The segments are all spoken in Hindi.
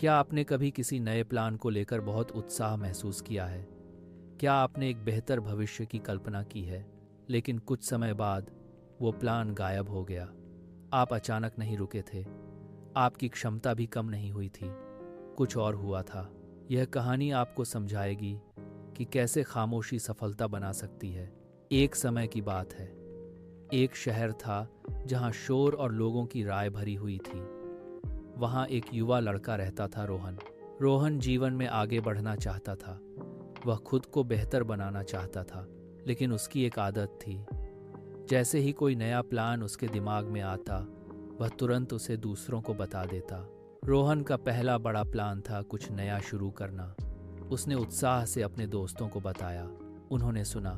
क्या आपने कभी किसी नए प्लान को लेकर बहुत उत्साह महसूस किया है? क्या आपने एक बेहतर भविष्य की कल्पना की है, लेकिन कुछ समय बाद वो प्लान गायब हो गया? आप अचानक नहीं रुके थे, आपकी क्षमता भी कम नहीं हुई थी, कुछ और हुआ था। यह कहानी आपको समझाएगी कि कैसे खामोशी सफलता बना सकती है। एक समय की बात है, एक शहर था जहां शोर और लोगों की राय भरी हुई थी। वहां एक युवा लड़का रहता था, रोहन। रोहन जीवन में आगे बढ़ना चाहता था, वह खुद को बेहतर बनाना चाहता था, लेकिन उसकी एक आदत थी। जैसे ही कोई नया प्लान उसके दिमाग में आता, वह तुरंत उसे दूसरों को बता देता। रोहन का पहला बड़ा प्लान था कुछ नया शुरू करना। उसने उत्साह से अपने दोस्तों को बताया। उन्होंने सुना,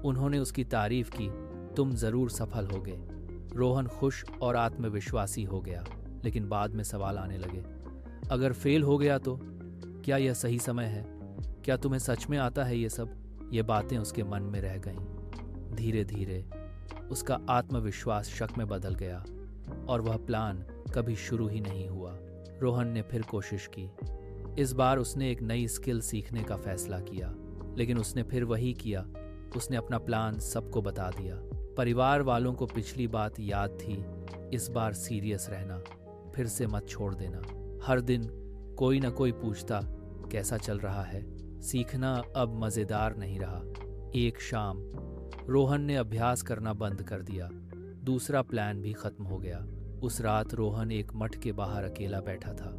उन्होंने उसकी तारीफ की। तुम जरूर सफल होगे। रोहन खुश और आत्मविश्वासी हो गया, लेकिन बाद में सवाल आने लगे। अगर फेल हो गया तो? क्या यह सही समय है? क्या तुम्हें सच में आता है ये सब? ये बातें उसके मन में रह गईं। धीरे धीरे उसका आत्मविश्वास शक में बदल गया और वह प्लान कभी शुरू ही नहीं हुआ। रोहन ने फिर कोशिश की। इस बार उसने एक नई स्किल सीखने का फैसला किया, लेकिन उसने फिर वही किया। उसने अपना प्लान सबको बता दिया। परिवार वालों को पिछली बात याद थी, इस बार सीरियस रहना, फिर से मत छोड़ देना। हर दिन कोई न कोई पूछता, कैसा चल रहा है? सीखना अब मज़ेदार नहीं रहा। एक शाम रोहन ने अभ्यास करना बंद कर दिया। दूसरा प्लान भी खत्म हो गया। उस रात रोहन एक मठ के बाहर अकेला बैठा था।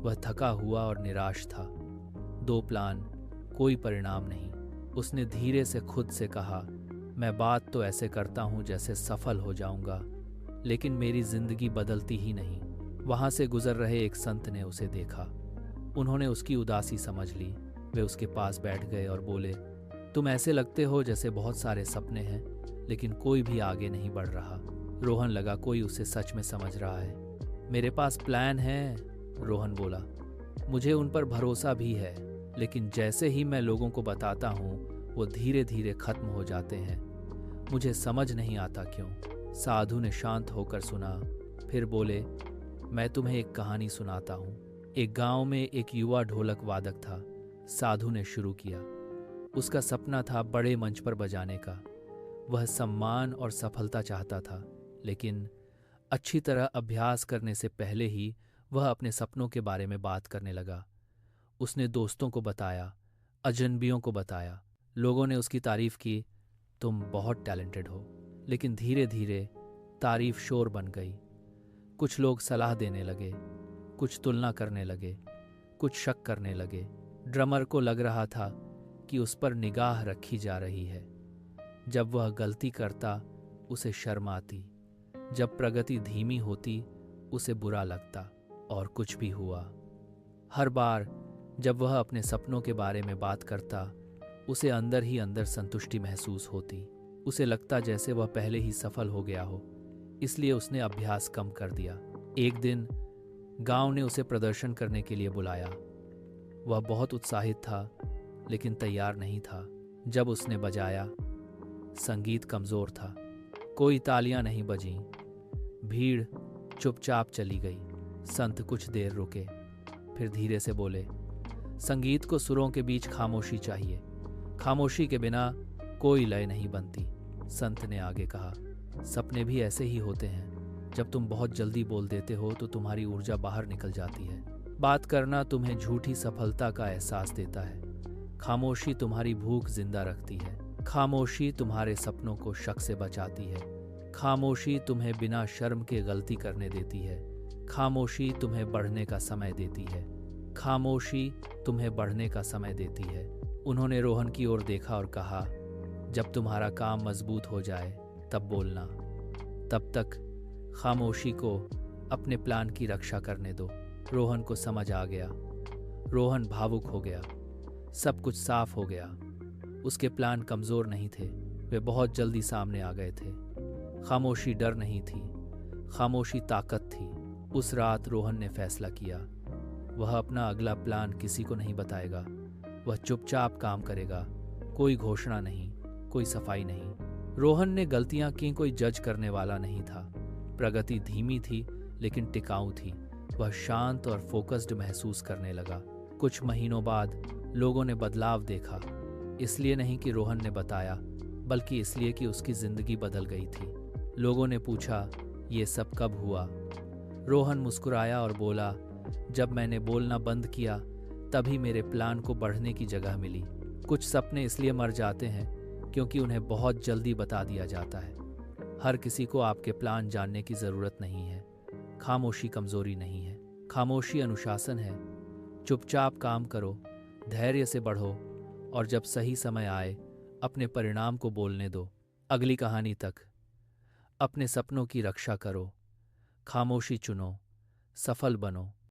वह थका हुआ और निराश था। 2 प्लान, कोई परिणाम नहीं। उसने धीरे से खुद से कहा, मैं बात तो ऐसे करता हूँ जैसे सफल हो जाऊंगा, लेकिन मेरी जिंदगी बदलती ही नहीं। वहां से गुजर रहे एक संत ने उसे देखा। उन्होंने उसकी उदासी समझ ली। वे उसके पास बैठ गए और बोले, तुम ऐसे लगते हो जैसे बहुत सारे सपने हैं, लेकिन कोई भी आगे नहीं बढ़ रहा। रोहन लगा कोई उसे सच में समझ रहा है। मेरे पास प्लान है, रोहन बोला। मुझे उन पर भरोसा भी है, लेकिन जैसे ही मैं लोगों को बताता हूँ, वो धीरे धीरे खत्म हो जाते हैं। मुझे समझ नहीं आता क्यों। साधु ने शांत होकर सुना, फिर बोले, मैं तुम्हें एक कहानी सुनाता हूँ। एक गांव में एक युवा ढोलक वादक था। साधु ने शुरू किया। उसका सपना था बड़े मंच पर बजाने का। वह सम्मान और सफलता चाहता था, लेकिन अच्छी तरह अभ्यास करने से पहले ही वह अपने सपनों के बारे में बात करने लगा। उसने दोस्तों को बताया, अजनबियों को बताया। लोगों ने उसकी तारीफ की, तुम बहुत टैलेंटेड हो। लेकिन धीरे धीरे तारीफ शोर बन गई। कुछ लोग सलाह देने लगे, कुछ तुलना करने लगे, कुछ शक करने लगे। ड्रमर को लग रहा था कि उस पर निगाह रखी जा रही है। जब वह गलती करता, उसे शर्म आती। जब प्रगति धीमी होती, उसे बुरा लगता। और कुछ भी हुआ, हर बार जब वह अपने सपनों के बारे में बात करता, उसे अंदर ही अंदर संतुष्टि महसूस होती। उसे लगता जैसे वह पहले ही सफल हो गया हो। इसलिए उसने अभ्यास कम कर दिया। एक दिन गांव ने उसे प्रदर्शन करने के लिए बुलाया। वह बहुत उत्साहित था, लेकिन तैयार नहीं था। जब उसने बजाया, संगीत कमजोर था। कोई तालियां नहीं बजीं। भीड़ चुपचाप चली गई। संत कुछ देर रुके, फिर धीरे से बोले, संगीत को सुरों के बीच खामोशी चाहिए। खामोशी के बिना कोई लय नहीं बनती। संत ने आगे कहा, सपने भी ऐसे ही होते हैं। जब तुम बहुत जल्दी बोल देते हो तो तुम्हारी ऊर्जा बाहर निकल जाती है। बात करना तुम्हें झूठी सफलता का एहसास देता है। खामोशी तुम्हारी भूख जिंदा रखती है। खामोशी तुम्हारे सपनों को शक से बचाती है। खामोशी तुम्हें बिना शर्म के गलती करने देती है। खामोशी तुम्हें बढ़ने का समय देती है। खामोशी तुम्हें बढ़ने का समय देती है। उन्होंने रोहन की ओर देखा और कहा, जब तुम्हारा काम मजबूत हो जाए तब बोलना। तब तक खामोशी को अपने प्लान की रक्षा करने दो। रोहन को समझ आ गया। रोहन भावुक हो गया। सब कुछ साफ हो गया। उसके प्लान कमजोर नहीं थे, वे बहुत जल्दी सामने आ गए थे। खामोशी डर नहीं थी, खामोशी ताकत थी। उस रात रोहन ने फैसला किया, वह अपना अगला प्लान किसी को नहीं बताएगा। वह चुपचाप काम करेगा। कोई घोषणा नहीं, कोई सफाई नहीं। रोहन ने गलतियां की, कोई जज करने वाला नहीं था। प्रगति धीमी थी, लेकिन टिकाऊ थी। वह शांत और फोकस्ड महसूस करने लगा। कुछ महीनों बाद लोगों ने बदलाव देखा, इसलिए नहीं कि रोहन ने बताया, बल्कि इसलिए कि उसकी जिंदगी बदल गई थी। लोगों ने पूछा, ये सब कब हुआ? रोहन मुस्कुराया और बोला, जब मैंने बोलना बंद किया तभी मेरे प्लान को बढ़ने की जगह मिली। कुछ सपने इसलिए मर जाते हैं क्योंकि उन्हें बहुत जल्दी बता दिया जाता है। हर किसी को आपके प्लान जानने की ज़रूरत नहीं है। खामोशी कमज़ोरी नहीं है, खामोशी अनुशासन है। चुपचाप काम करो, धैर्य से बढ़ो, और जब सही समय आए अपने परिणाम को बोलने दो। अगली कहानी तक अपने सपनों की रक्षा करो, खामोशी चुनो, सफल बनो।